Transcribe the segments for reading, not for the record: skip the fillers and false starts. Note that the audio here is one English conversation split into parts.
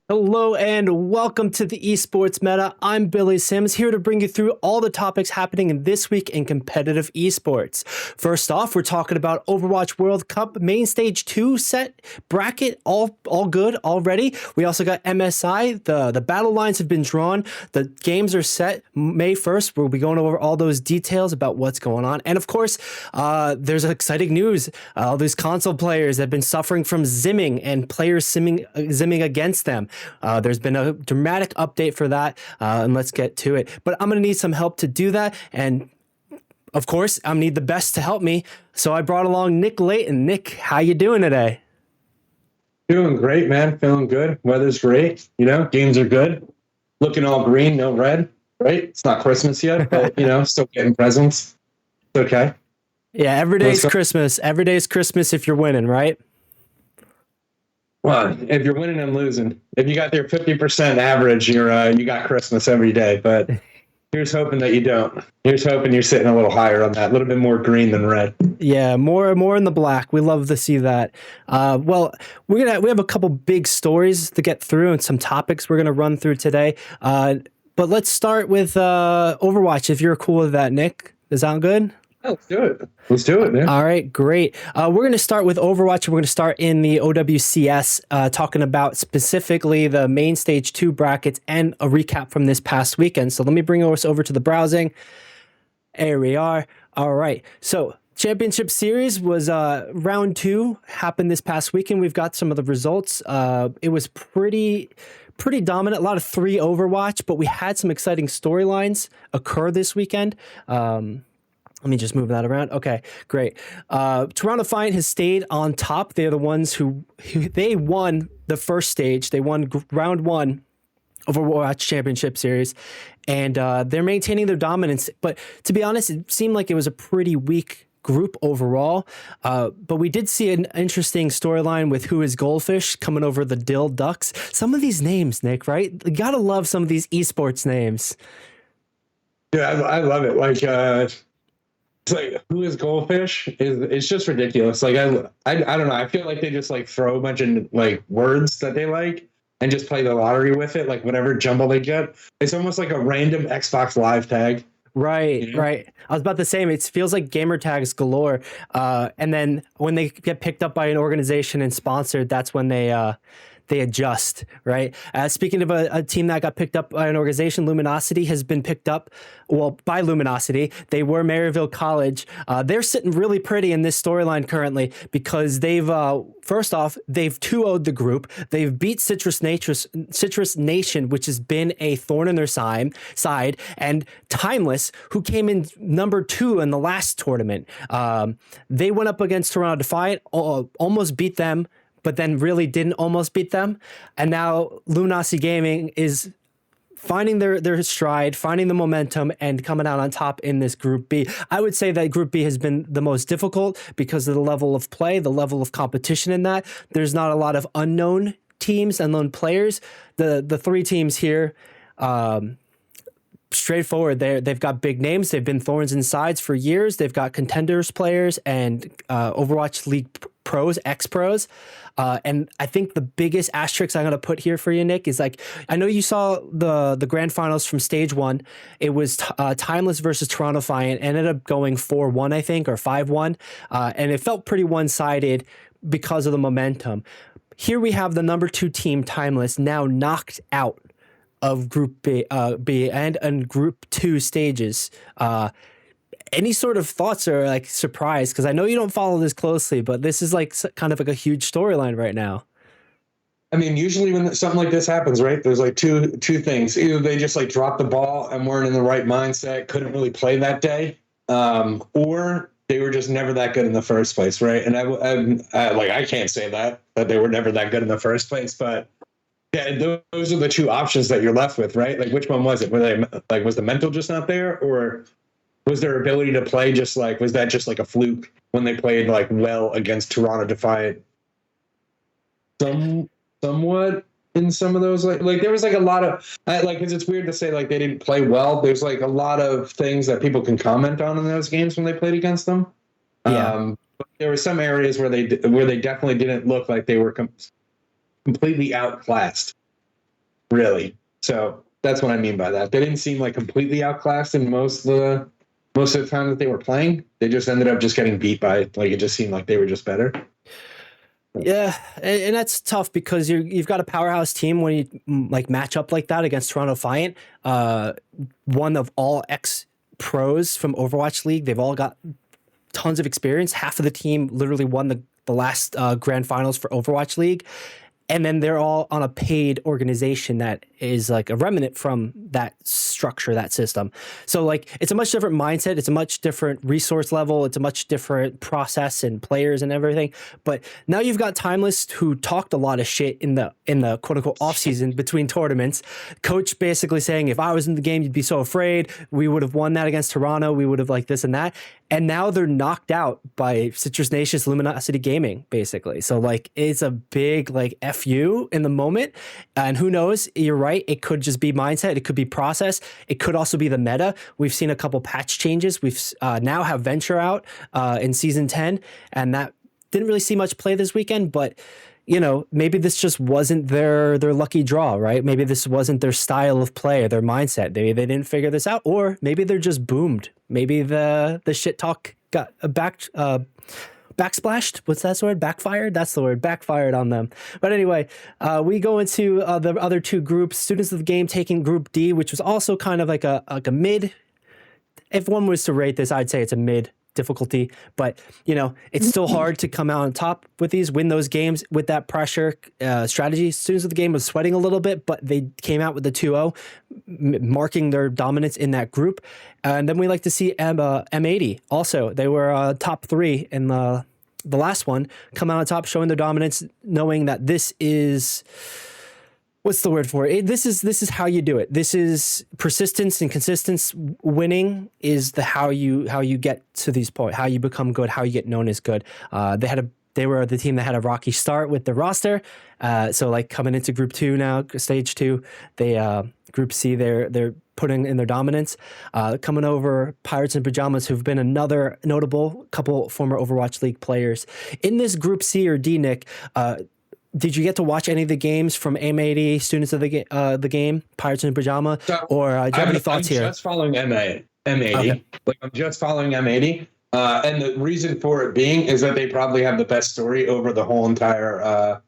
Hello and welcome to the Esports Meta. I'm Billy Sims, here to bring you through all the topics happening this week in competitive esports. First off, we're talking about Overwatch World Cup main stage 2 set bracket, all good already. We also got MSI, the battle lines have been drawn, the games are set May 1st. We'll be going over all those details about what's going on. And of course, there's exciting news. All these console players have been suffering from zimming and players zimming against them. There's been a dramatic update for that, and let's get to it. But I'm going to need some help to do that, and of course, I need the best to help me. So I brought along Nick Layton. Nick, how you doing today? Doing great, man. Feeling good. Weather's great. Games are good. Looking all green, no red. Right? It's not Christmas yet, but still getting presents. It's okay. Yeah, every day's Christmas. Every day's Christmas if you're winning, right? Well, if you're winning and losing, if you got your 50% average, you got Christmas every day. But here's hoping that you don't. Here's hoping you're sitting a little higher on that, a little bit more green than red. Yeah, more in the black. We love to see that. Well, we have a couple big stories to get through and some topics we're gonna run through today. But let's start with Overwatch. If you're cool with that, Nick, does that sound good? Let's do it. Let's do it, man. All right, great. We're going to start with Overwatch. We're going to start in the OWCS, talking about specifically the main stage 2 brackets and a recap from this past weekend. So let me bring us over to the browsing. There we are. All right. So Championship Series was round 2, happened this past weekend. We've got some of the results. It was pretty dominant, a lot of 3 Overwatch, but we had some exciting storylines occur this weekend. Let me just move that around. Okay, great. Toronto Defiant has stayed on top. They're the ones who they won the first stage. They won round 1 of Overwatch Championship Series, and they're maintaining their dominance. But to be honest, it seemed like it was a pretty weak group overall. But we did see an interesting storyline with Who is Goldfish coming over the Dill Ducks. Some of these names, Nick, right? You gotta love some of these esports names. Yeah, I love it. Like, it's like, Who is Goldfish? It's just ridiculous. Like, I don't know. I feel like they just like throw a bunch of like words that they like and just play the lottery with it. Like whatever jumble they get, it's almost like a random Xbox Live tag. Right, right. I was about to say, it feels like gamer tags galore. And then when they get picked up by an organization and sponsored, that's when they adjust, right? Speaking of a team that got picked up by an organization, Luminosity has been picked up, by Luminosity. They were Maryville College. They're sitting really pretty in this storyline currently because they've, first off, they've 2-0'd the group. They've beat Citrus Nation, which has been a thorn in their side, and Timeless, who came in number 2 in the last tournament. They went up against Toronto Defiant, almost beat them, but then really didn't almost beat them. And now Luminosity Gaming is finding their stride, finding the momentum, and coming out on top in this Group B. I would say that Group B has been the most difficult because of the level of play, the level of competition in that. There's not a lot of unknown teams, unknown players. The 3 teams here, straightforward. They've got big names. They've been thorns in sides for years. They've got contenders players and Overwatch League pros, ex-pros. And I think the biggest asterisk I'm going to put here for you, Nick, is like, I know you saw the grand finals from stage 1. It was Timeless versus Toronto Defiant. Ended up going 4-1, I think, or 5-1. And it felt pretty one-sided because of the momentum. Here we have the number 2 team, Timeless, now knocked out of Group B and Group 2 stages. Any sort of thoughts or like surprise? Because I know you don't follow this closely, but this is like kind of like a huge storyline right now. I mean, usually when something like this happens, right, there's like two things. Either they just like dropped the ball and weren't in the right mindset, couldn't really play that day, or they were just never that good in the first place, right? And I can't say that they were never that good in the first place, but yeah, those are the 2 options that you're left with, right? Like, which one was it? Were they like, was the mental just not there, or was their ability to play just like, was that just like a fluke when they played like well against Toronto Defiant? Somewhat in some of those, like there was like a lot of because it's weird to say like they didn't play well. There's like a lot of things that people can comment on in those games when they played against them. Yeah. But there were some areas where they definitely didn't look like they were completely outclassed, really. So that's what I mean by that. They didn't seem like completely outclassed in most of the time that they were playing. They just ended up just getting beat by, like, it just seemed like they were just better. Yeah, and that's tough because you've got a powerhouse team when you like match up like that against Toronto Defiant, one of all ex pros from Overwatch League. They've all got tons of experience. Half of the team literally won the last grand finals for Overwatch League. And then they're all on a paid organization that is like a remnant from that structure, that system. So like it's a much different mindset. It's a much different resource level. It's a much different process and players and everything. But now you've got Timeless, who talked a lot of shit in the quote unquote off season between tournaments. Coach basically saying, if I was in the game, you'd be so afraid. We would have won that against Toronto. We would have like this and that. And now they're knocked out by Citrus Nation's Luminosity Gaming, basically. So like it's a big like FU in the moment. And who knows? You're right. It could just be mindset. It could be process. It could also be the meta. We've seen a couple patch changes. We've now have Venture out in season 10, and that didn't really see much play this weekend, but you know, maybe this just wasn't their lucky draw, right? Maybe this wasn't their style of play or their mindset. Maybe they didn't figure this out, or maybe they're just boomed. Maybe the shit talk got backsplashed. What's that word? Backfired? That's the word. Backfired on them. But anyway, we go into the other two groups. Students of the Game taking Group D, which was also kind of like a mid. If one was to rate this, I'd say it's a mid difficulty, but you know, it's still hard to come out on top with these, win those games with that pressure strategy. Students of the Game was sweating a little bit, but they came out with the 2-0, marking their dominance in that group. And then we like to see M80 also. They were top 3 in the last one, come out on top, showing their dominance, knowing that this is, what's the word for it? This is how you do it. This is persistence and consistency. Winning is how you get to these points, how you become good, how you get known as good. They were the team that had a rocky start with the roster. So like coming into Group 2 now, Stage 2, they Group C, they're putting in their dominance. Coming over Pirates in Pajamas, who've been another notable couple former Overwatch League players. In this Group C or D, Nick, did you get to watch any of the games from M80, Students of the Game, Pirates in Pajama, or do you have any thoughts here? I'm just following M80. Okay. Like I'm just following M80, and the reason for it being is that they probably have the best story over the whole entire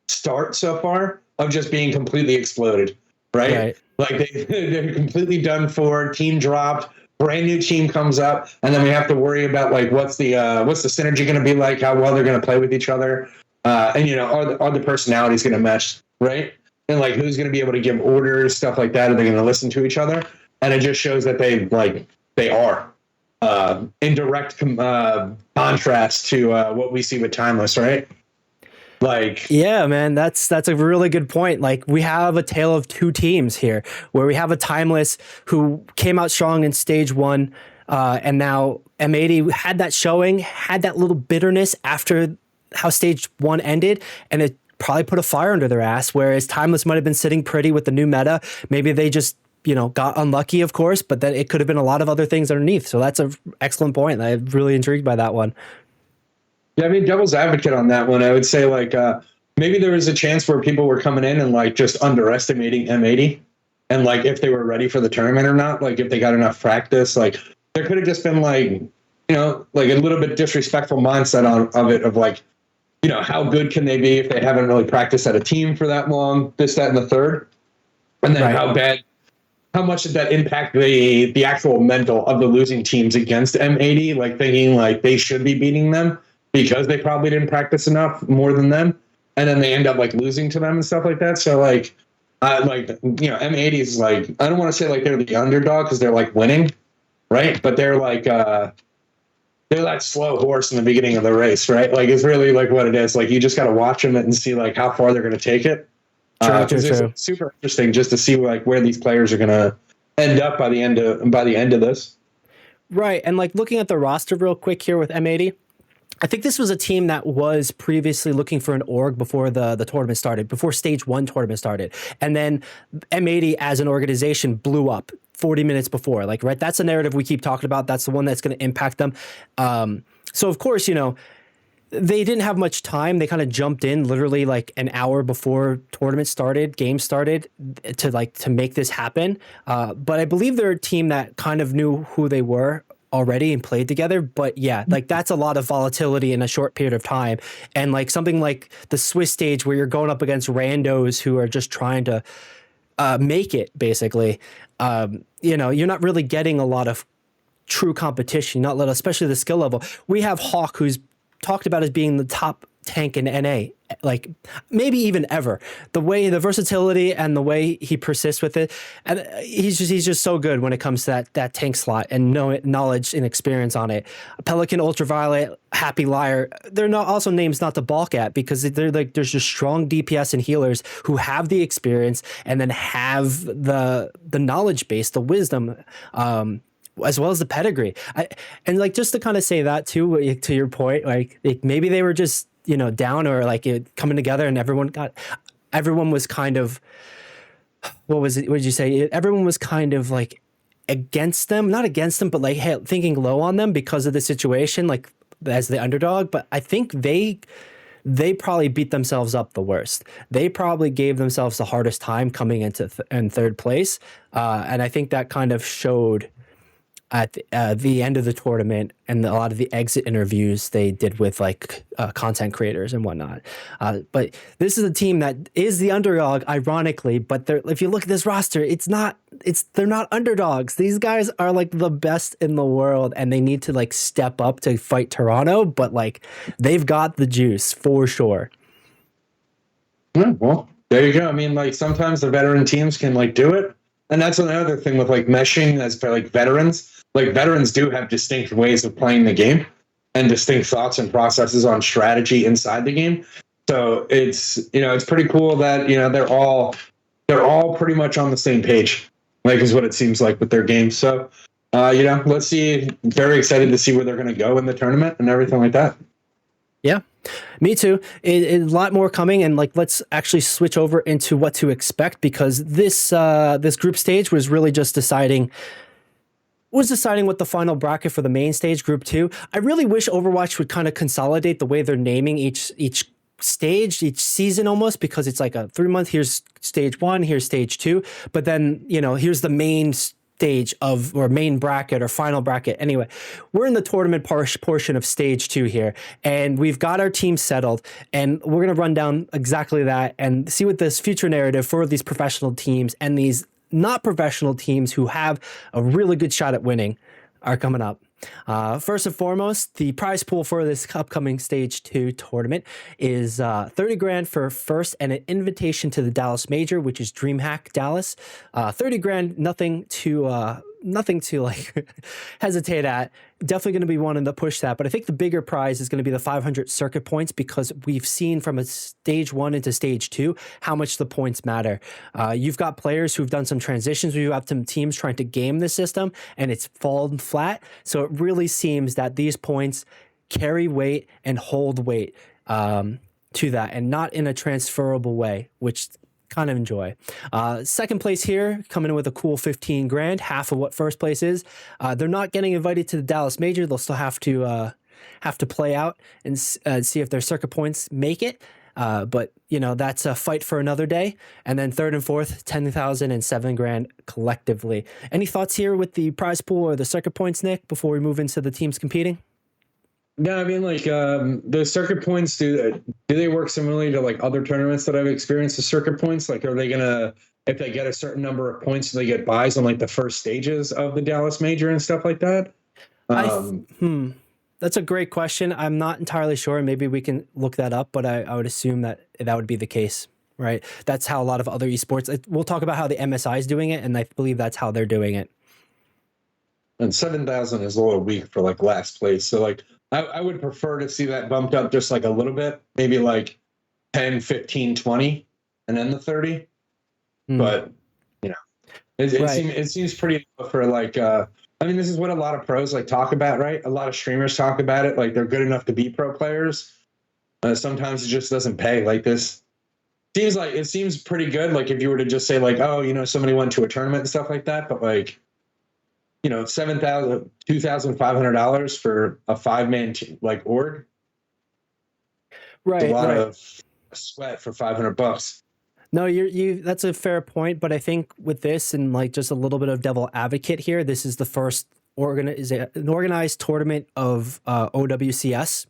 start so far of just being completely exploded, right? Like they're completely done for. Team dropped. Brand new team comes up, and then we have to worry about like what's the synergy going to be like, how well they're going to play with each other. And you know, are the personalities going to mesh, right? And like, who's going to be able to give orders, stuff like that? Are they going to listen to each other? And it just shows that they are in direct contrast to what we see with Timeless, right? Like, yeah, man, that's a really good point. Like, we have a tale of two teams here, where we have a Timeless who came out strong in Stage 1, and now M80 had that showing, had that little bitterness after how Stage 1 ended, and it probably put a fire under their ass, whereas Timeless might have been sitting pretty with the new meta. Maybe they just, you know, got unlucky, of course, but then it could have been a lot of other things underneath. So that's an excellent point. I'm really intrigued by that one. Yeah, I mean, devil's advocate on that one, I would say like maybe there was a chance where people were coming in and like just underestimating M80 and like if they were ready for the tournament or not, like if they got enough practice, like there could have just been like, you know, like a little bit disrespectful mindset of it of like, you know, how good can they be if they haven't really practiced at a team for that long, this, that, and the third? And then how much did that impact the actual mental of the losing teams against M80? Like thinking like they should be beating them because they probably didn't practice enough more than them. And then they end up like losing to them and stuff like that. So like you know, M80 is like, I don't want to say like they're the underdog because they're like winning, right? But they're like, they're that slow horse in the beginning of the race, right? Like it's really like what it is. Like you just got to watch them and see like how far they're going to take it. True. It's super interesting just to see like where these players are going to end up by the end of this. Right, and like looking at the roster real quick here with M80. I think this was a team that was previously looking for an org before the tournament started, before Stage 1 tournament started. And then M80 as an organization blew up 40 minutes before, like, right? That's a narrative we keep talking about. That's the one that's going to impact them. So of course, you know, they didn't have much time. They kind of jumped in literally like an hour before tournament started, game started, to make this happen. But I believe they're a team that kind of knew who they were already and played together. But yeah, like that's a lot of volatility in a short period of time. And like something like the Swiss stage where you're going up against randos who are just trying to make it, basically. You know, you're not really getting a lot of true competition, not let, especially the skill level. We have Hawk, who's talked about as being the top tank in NA, like maybe even ever. The way, the versatility and the way he persists with it, and he's just so good when it comes to that tank slot and knowledge and experience on it. Pelican, Ultraviolet, Happy Liar, they're not also names not to balk at, because they're like, there's just strong DPS and healers who have the experience and then have the knowledge base, the wisdom, as well as the pedigree. And like, just to kind of say that too, to your point, like maybe they were just, you know, down, or like it coming together, and everyone was kind of, what did you say? Everyone was kind of like against them, not against them, but like, hey, thinking low on them because of the situation, like as the underdog. But I think they probably beat themselves up the worst. They probably gave themselves the hardest time coming into in third place. And I think that kind of showed at the end of the tournament, and a lot of the exit interviews they did with like content creators and whatnot. But this is a team that is the underdog, ironically. But if you look at this roster, they're not underdogs. These guys are like the best in the world, and they need to like step up to fight Toronto. But like, they've got the juice for sure. Yeah, well, there you go. I mean, like sometimes the veteran teams can like do it. And that's another thing with like meshing as for like veterans. Like veterans do have distinct ways of playing the game and distinct thoughts and processes on strategy inside the game. So it's, you know, it's pretty cool that, you know, they're all pretty much on the same page, like is what it seems like with their game. So, you know, let's see. Very excited to see where they're going to go in the tournament and everything like that. Yeah, me too. A lot more coming, and like, let's actually switch over into what to expect, because this group stage was really just deciding what the final bracket for the main stage, group 2. I really wish Overwatch would kind of consolidate the way they're naming each stage, each season almost, because it's like a 3-month, here's stage 1, here's stage 2, but then, you know, here's the main stage or main bracket or final bracket. Anyway, we're in the tournament portion of stage 2 here, and we've got our team settled, and we're going to run down exactly that and see what this future narrative for these professional teams and these not professional teams who have a really good shot at winning are coming up. First and foremost, the prize pool for this upcoming stage 2 tournament is 30 grand for first, and an invitation to the Dallas Major, which is DreamHack Dallas. 30 grand, nothing to like hesitate at. Definitely going to be wanting to push that, but I think the bigger prize is going to be the 500 circuit points, because we've seen from a stage 1 into stage 2 how much the points matter. You've got players who've done some transitions, where you have some teams trying to game the system and it's fallen flat. So it really seems that these points carry weight and hold weight to that, and not in a transferable way, which kind of enjoy. Second place here, coming in with a cool 15 grand, half of what first place is. They're not getting invited to the Dallas Major. They'll still have to play out and see if their circuit points make it. But you know, that's a fight for another day. And then third and fourth, 10,000 and 7 grand collectively. Any thoughts here with the prize pool or the circuit points, Nick, before we move into the teams competing? Yeah, I mean, like the circuit points, do they work similarly to like other tournaments that I've experienced? The circuit points, like, are they gonna, if they get a certain number of points, do they get buys on like the first stages of the Dallas Major and stuff like that? That's a great question. I'm not entirely sure. Maybe we can look that up, but I would assume that would be the case, right? That's how a lot of other esports. We'll talk about how the MSI is doing it, and I believe that's how they're doing it. And 7,000 is a little weak for like last place, so like. I would prefer to see that bumped up just like a little bit, maybe like 10, 15, 20, and then the 30. But, you know, it seems pretty for like, I mean, this is what a lot of pros like talk about, right? A lot of streamers talk about it. Like they're good enough to be pro players. Sometimes it just doesn't pay like this. It seems pretty good. Like if you were to just say like, oh, you know, somebody went to a tournament and stuff like that. But like, $2,500 for a 5-man like org. Right, A lot right. of sweat for $500. No, that's a fair point, but I think with this and like just a little bit of devil advocate here, this is the first an organized tournament of OWCS.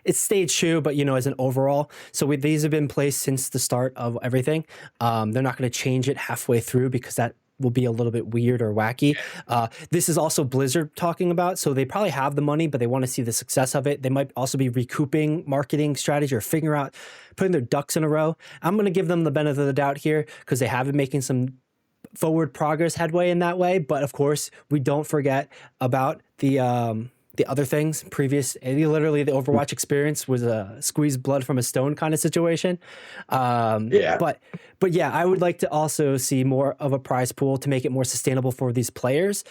It's stage 2, but as an overall. So these have been placed since the start of everything. They're not going to change it halfway through because that will be a little bit weird or wacky. This is also Blizzard talking about, so they probably have the money, but they want to see the success of it. They might also be recouping marketing strategy or figuring out, putting their ducks in a row. I'm going to give them the benefit of the doubt here because they have been making some forward progress headway in that way. But of course, we don't forget about the other things literally the Overwatch experience was a squeeze blood from a stone kind of situation. But yeah, I would like to also see more of a prize pool to make it more sustainable for these players,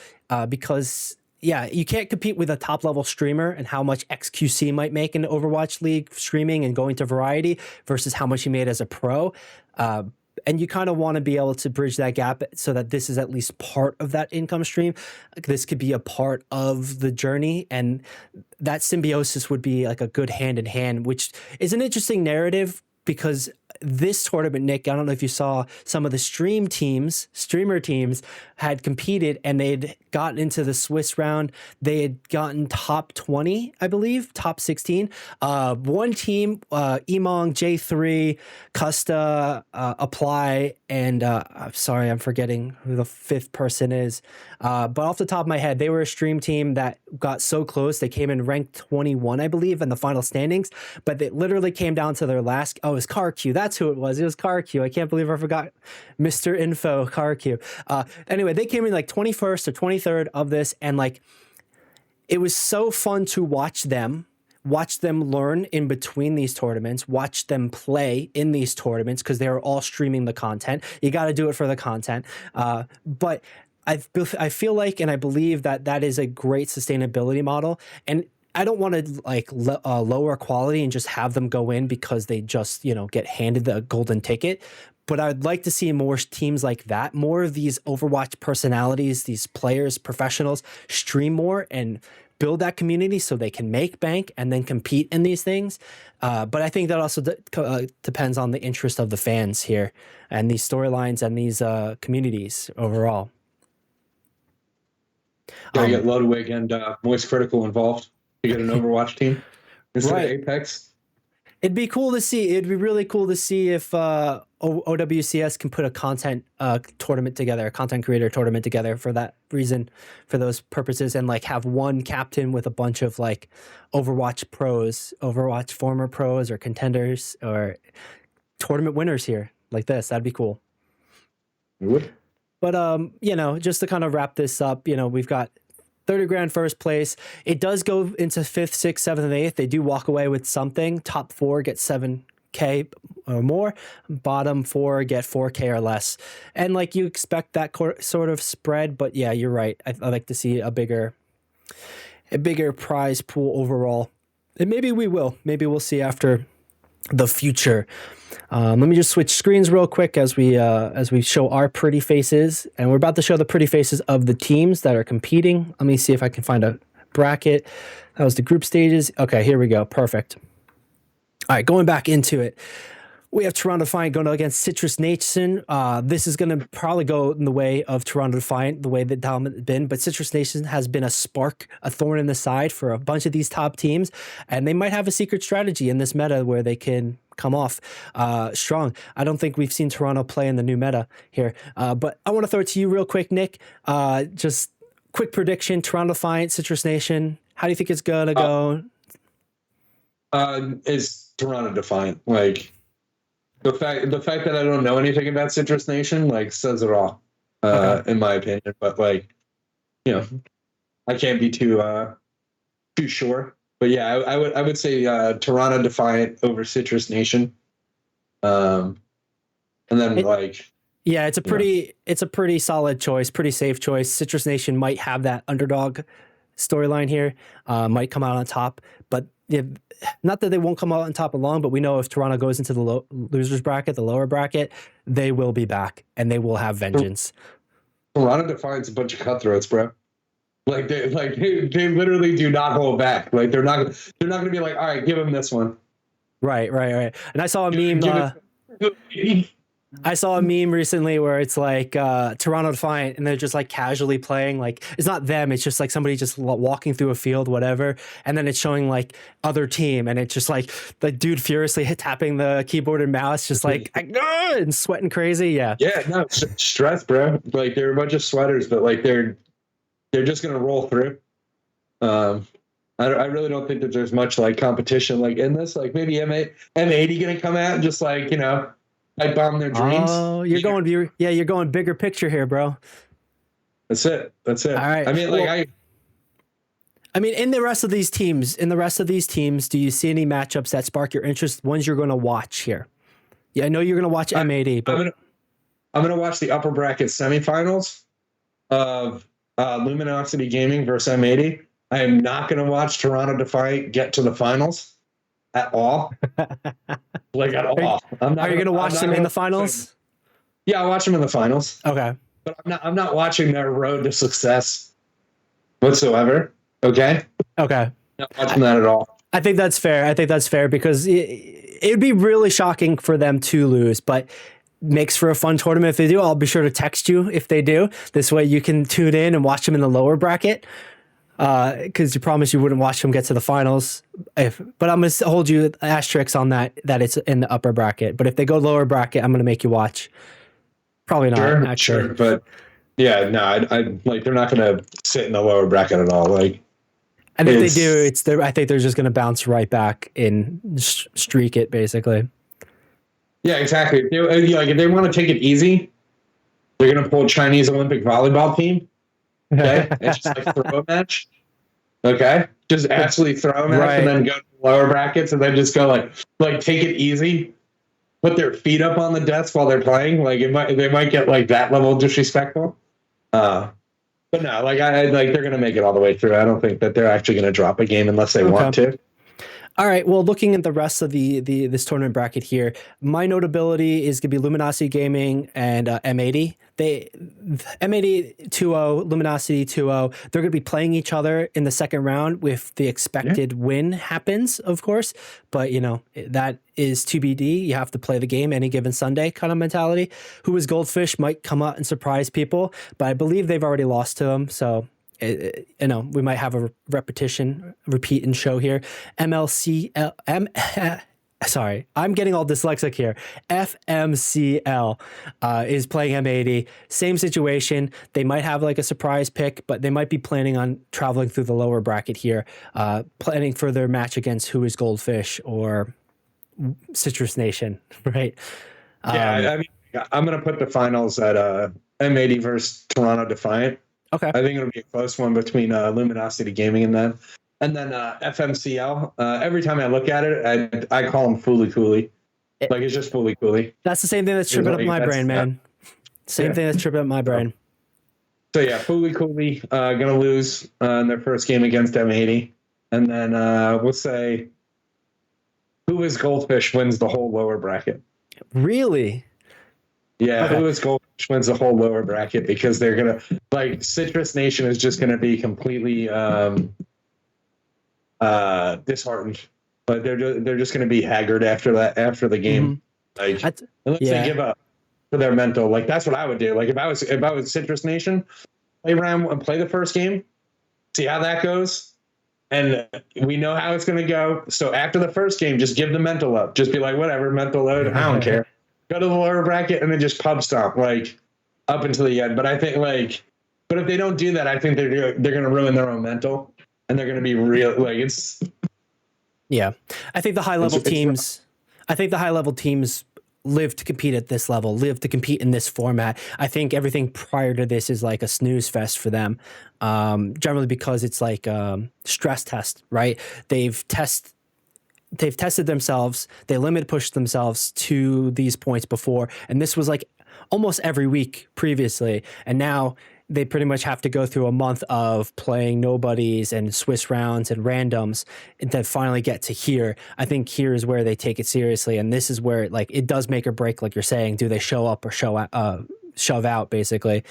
because you can't compete with a top level streamer and how much XQC might make in the Overwatch League streaming and going to variety versus how much he made as a pro. And you kind of want to be able to bridge that gap so that this is at least part of that income stream. This could be a part of the journey, and that symbiosis would be like a good hand in hand, which is an interesting narrative because this tournament, Nick, I don't know if you saw some of the streamer teams had competed and they'd gotten into the Swiss round. They had gotten top 20, I believe, top 16. One team, Emong, J3, Custa, Apply, and I'm sorry, I'm forgetting who the fifth person is. But off the top of my head, they were a stream team that got so close. They came in ranked 21, I believe, in the final standings, but it literally came down to their last. Oh, it was CarQ. That's who it was. It was CarQ. I can't believe I forgot Mr. Info CarQ. Anyway, they came in like 21st or 23rd of this, and like it was so fun to watch them learn in between these tournaments, watch them play in these tournaments because they were all streaming the content. You got to do it for the content. But I feel like, and I believe that is a great sustainability model. And I don't want to like lower quality and just have them go in because they just, get handed the golden ticket. But I'd like to see more teams like that, more of these Overwatch personalities, these players, professionals stream more and build that community so they can make bank and then compete in these things. But I think that also depends on the interest of the fans here and these storylines and these communities overall. Gotta get Ludwig and Moist Critical involved to get an Overwatch team instead of Apex. It'd be cool to see. It'd be really cool to see if OWCS can put a content tournament together, a content creator tournament together for that reason, for those purposes, and like have one captain with a bunch of like Overwatch pros, Overwatch former pros or contenders or tournament winners here like this. That'd be cool. It would. But just to kind of wrap this up, we've got 30 grand first place. It does go into 5th, 6th, 7th, and 8th. They do walk away with something. Top 4 get 7K or more. Bottom 4 get 4K or less. And like you expect that sort of spread, but yeah, you're right. I like to see a bigger prize pool overall. And maybe we will. Maybe we'll see after the future. Let me just switch screens real quick as we show our pretty faces, and we're about to show the pretty faces of the teams that are competing. Let me see if I can find a bracket. That was the group stages. Okay, here we go. Perfect. All right, going back into it. We have Toronto Defiant going against Citrus Nation. This is going to probably go in the way of Toronto Defiant, the way that Dominant has been. But Citrus Nation has been a thorn in the side for a bunch of these top teams. And they might have a secret strategy in this meta where they can come off strong. I don't think we've seen Toronto play in the new meta here. But I want to throw it to you real quick, Nick. Just quick prediction, Toronto Defiant, Citrus Nation. How do you think it's going to go? It's Toronto Defiant. Like, the fact that I don't know anything about Citrus Nation like says it all, in my opinion. But like, I can't be too sure. But yeah, I would say Toronto Defiant over Citrus Nation. And then it's a pretty solid choice, pretty safe choice. Citrus Nation might have that underdog storyline here, might come out on top, but not that they won't come out on top long, but we know if Toronto goes into the losers bracket, the lower bracket, they will be back and they will have vengeance. Toronto Defiant's a bunch of cutthroats, bro. They literally do not hold back. Like they're not gonna be like, all right, give him this one. Right. And I saw a meme. Give it, I saw a meme recently where it's like Toronto Defiant, and they're just like casually playing. Like it's not them; it's just like somebody just walking through a field, whatever. And then it's showing like other team, and it's just like the dude furiously tapping the keyboard and mouse, just like and sweating crazy. Yeah. Yeah, no, stress, bro. Like they're a bunch of sweaters, but like they're just gonna roll through. I really don't think that there's much like competition like in this. Like maybe M80 gonna come out and just like pipe bomb their dreams. Oh, you're going bigger picture here, bro. That's it. All right. I mean, like I mean, in the rest of these teams, do you see any matchups that spark your interest? Ones you're going to watch here? Yeah, I know you're going to watch M80, but I'm gonna watch the upper bracket semifinals of Luminosity Gaming versus M80. I am not gonna watch Toronto Defiant get to the finals at all. Like at all. Are you gonna watch them in the finals? Yeah, I'll watch them in the finals. Okay. But I'm not watching their road to success whatsoever. Okay. Not watching that at all. I think that's fair because it would be really shocking for them to lose, but makes for a fun tournament if they do. I'll be sure to text you if they do. This way you can tune in and watch them in the lower bracket. Because you promised you wouldn't watch them get to the finals. But I'm going to hold you asterisks on that it's in the upper bracket. But if they go lower bracket, I'm going to make you watch. Probably not. Sure. But yeah, no, I like they're not going to sit in the lower bracket at all. Like, and if they do, I think they're just going to bounce right back and streak it basically. Yeah, exactly. If they want to take it easy, they're going to pull Chinese Olympic volleyball team. Okay, it's just like throw a match. Okay, just absolutely throw a match and then go to the lower brackets and then just go like take it easy. Put their feet up on the desk while they're playing. Like they might get like that level disrespectful. But no, like they're going to make it all the way through. I don't think that they're actually going to drop a game unless they want to. All right. Well, looking at the rest of this tournament bracket here, my notability is going to be Luminosity Gaming and M80. M80 2-0, Luminosity 2-0. They're going to be playing each other in the second round if the expected win happens, of course. But, that is TBD. You have to play the game any given Sunday kind of mentality. Who is Goldfish might come out and surprise people, but I believe they've already lost to them. So we might have a repeat and show here. Sorry, I'm getting all dyslexic here. FMCL is playing M80. Same situation. They might have like a surprise pick, but they might be planning on traveling through the lower bracket here, planning for their match against Who is Goldfish or Citrus Nation, right? Yeah, I'm going to put the finals at M80 versus Toronto Defiant. Okay. I think it'll be a close one between Luminosity Gaming and them. And then FMCL. Every time I look at it, I call them Fooly Cooley. Like it's just Fooly Cooley. That's the same thing that's tripping up my brain, man. Same thing that's tripping up my brain. So yeah, Fooly Cooley gonna lose in their first game against M80. And then we'll say Who is Goldfish wins the whole lower bracket. Really? Yeah, Who is Goldfish wins the whole lower bracket because they're gonna Citrus Nation is just gonna be completely disheartened, but they're just gonna be haggard after the game. Mm-hmm. Unless they give up for their mental. Like that's what I would do. Like if I was Citrus Nation, play around and play the first game, see how that goes. And we know how it's gonna go. So after the first game, just give the mental up. Just be like, whatever, mental load, I don't care. Go to the lower bracket and then just pub stomp up until the end. But I think but if they don't do that, I think they're gonna ruin their own mental and they're gonna be real it's. Yeah, I think the high level teams live to compete at this level, live to compete in this format. I think everything prior to this is like a snooze fest for them, generally because it's like stress test, right? They've tested themselves. They limit pushed themselves to these points before. And this was like almost every week previously. And now they pretty much have to go through a month of playing nobodies and Swiss rounds and randoms and then finally get to here. I think here is where they take it seriously. And this is where it does make or break, like you're saying. Do they show up or show shove out basically.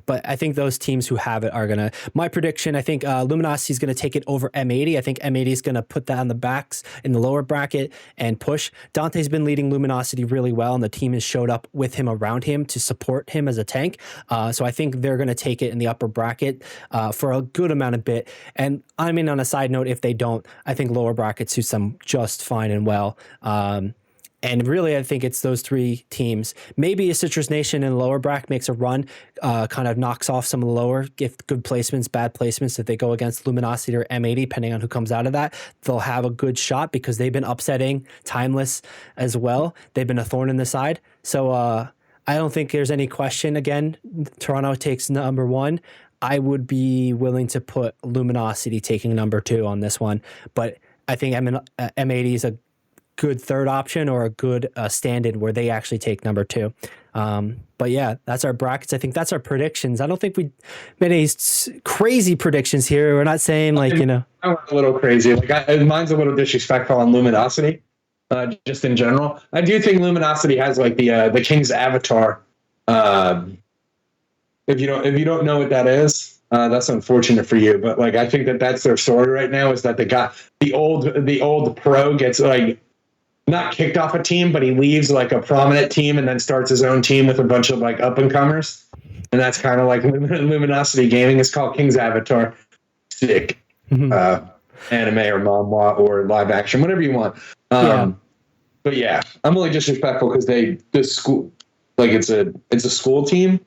But I think those teams who have it are gonna. My prediction, I think Luminosity is gonna take it over M80. I think M80 is gonna put that on the backs in the lower bracket and push. Dante's been leading Luminosity really well, and the team has showed up with him around him to support him as a tank. So I think they're gonna take it in the upper bracket for a good amount of bit. And I mean, on a side note, if they don't, I think lower bracket suits them just fine and well. And really, I think it's those three teams. Maybe a Citrus Nation in the lower bracket makes a run, kind of knocks off some of the lower, if good placements, bad placements. If they go against Luminosity or M80, depending on who comes out of that, they'll have a good shot because they've been upsetting Timeless as well. They've been a thorn in the side. So I don't think there's any question. Again, Toronto takes number one. I would be willing to put Luminosity taking number two on this one. But I think M80 is a good third option or a good stand-in where they actually take number two. But yeah, that's our brackets. I think that's our predictions. I don't think we made any crazy predictions here. We're not saying like, you know. I'm a little crazy. Like mine's a little disrespectful on Luminosity, just in general. I do think Luminosity has like the King's Avatar. If you don't know what that is, that's unfortunate for you. But like I think that's their story right now is that the old pro gets like not kicked off a team, but he leaves like a prominent team and then starts his own team with a bunch of like up and comers. And that's kind of like Luminosity Gaming. It's called King's Avatar. Sick. Anime or manhwa or live action, whatever you want. But yeah, I'm only disrespectful because this school, like it's a school team.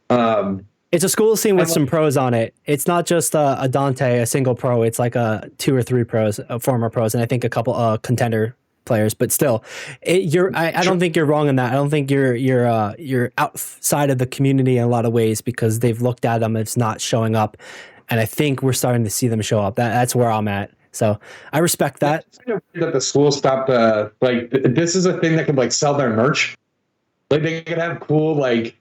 It's a school team with some pros on it. It's not just a Dante, a single pro. It's like a 2 or 3 pros, former pros, and I think a couple contender players. But still, I don't think you're wrong in that. I don't think you're outside of the community in a lot of ways because they've looked at them as not showing up, and I think we're starting to see them show up. That's where I'm at. So I respect that. It's kind of weird that the school stopped. Like this is a thing that could like sell their merch. Like they could have cool like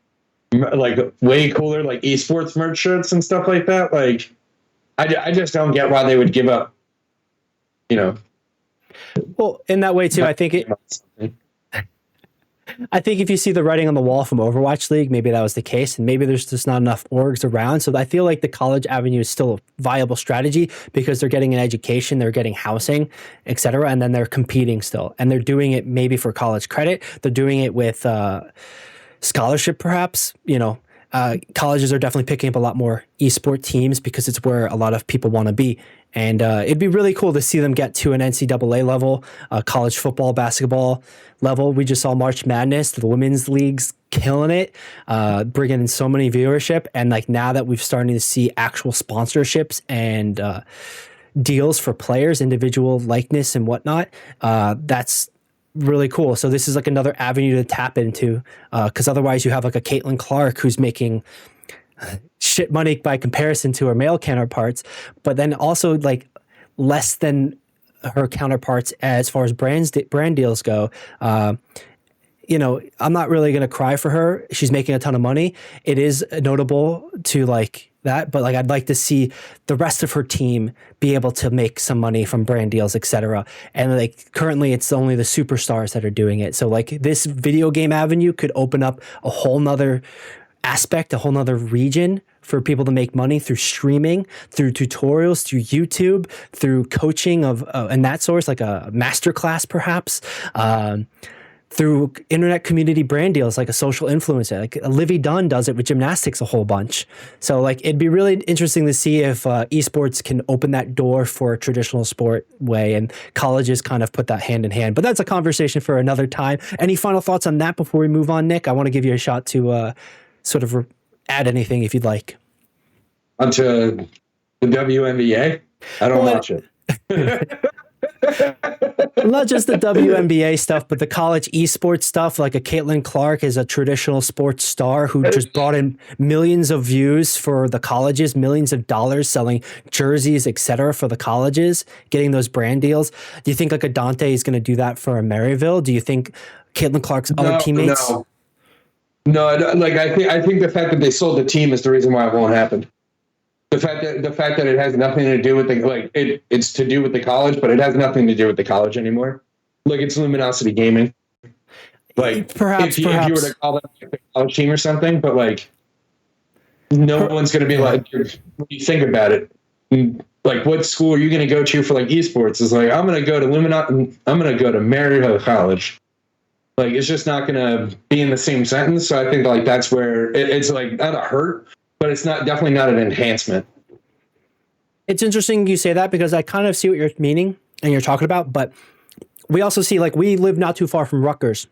way cooler like esports merch shirts and stuff like that. Like I just don't get why they would give up, you know. Well, in that way too, I think if you see the writing on the wall from Overwatch League, maybe that was the case, and maybe there's just not enough orgs around. So I feel like the college avenue is still a viable strategy because they're getting an education, they're getting housing, etc., and then they're competing still, and they're doing it maybe for college credit. They're doing it with scholarship, perhaps. You know, colleges are definitely picking up a lot more esport teams because it's where a lot of people want to be. And it'd be really cool to see them get to an NCAA level, college football, basketball level. We just saw March Madness, the women's leagues killing it, bringing in so many viewership. And like now that we've started to see actual sponsorships and deals for players, individual likeness and whatnot, that's really cool. So this is like another avenue to tap into because otherwise you have like a Caitlin Clark who's making shit money by comparison to her male counterparts, but then also like less than her counterparts as far as brand deals go. You know, I'm not really going to cry for her. She's making a ton of money. It is notable to like that, but like I'd like to see the rest of her team be able to make some money from brand deals, etc. And like currently it's only the superstars that are doing it. So like this video game avenue could open up a whole nother aspect, a whole nother region for people to make money through streaming, through tutorials, through YouTube, through coaching of and that source, like a masterclass perhaps, through internet community brand deals, like a social influencer. Like Livy Dunn does it with gymnastics a whole bunch. So like it'd be really interesting to see if esports can open that door for a traditional sport way, and colleges kind of put that hand in hand. But that's a conversation for another time. Any final thoughts on that before we move on, Nick? I want to give you a shot to sort of add anything if you'd like. Onto the WNBA? I don't watch it. Not just the WNBA stuff, but the college esports stuff. Like a Caitlin Clark is a traditional sports star who just brought in millions of views for the colleges, millions of dollars selling jerseys, etc. for the colleges, getting those brand deals. Do you think like a Dante is going to do that for a Maryville? Do you think Caitlin Clark's other teammates? No, I think the fact that they sold the team is the reason why it won't happen. The fact that it has nothing to do with it's to do with the college, but it has nothing to do with the college anymore. Like it's Luminosity Gaming. Like Perhaps, if you were to call them like a college team or something, but like no one's going to be like, when you think about it, like what school are you going to go to for like esports? Is like, I'm going to go to I'm going to go to Maryhill College. Like, it's just not going to be in the same sentence. So I think like that's where it's like not a hurt, but it's definitely not an enhancement. It's interesting you say that because I kind of see what you're meaning and you're talking about, but we also see, like, we live not too far from Rutgers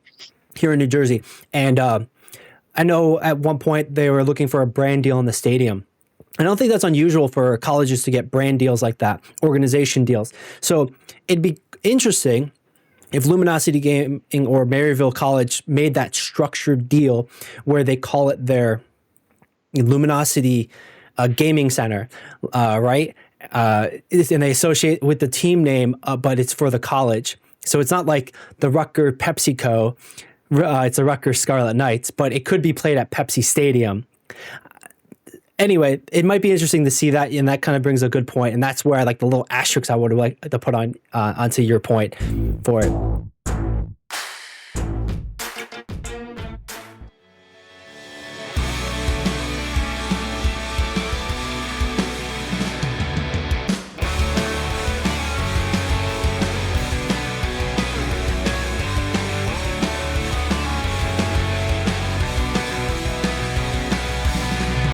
here in New Jersey. And I know at one point they were looking for a brand deal in the stadium. I don't think that's unusual for colleges to get brand deals like that, organization deals. So it'd be interesting if Luminosity Gaming or Maryville College made that structured deal where they call it their Luminosity Gaming Center, right? And they associate with the team name, but it's for the college. So it's not like the Rutgers PepsiCo, it's the Rutgers Scarlet Knights, but it could be played at Pepsi Stadium. Anyway, it might be interesting to see that, and that kind of brings a good point, and that's where I like the little asterisks I would like to put on onto your point for it.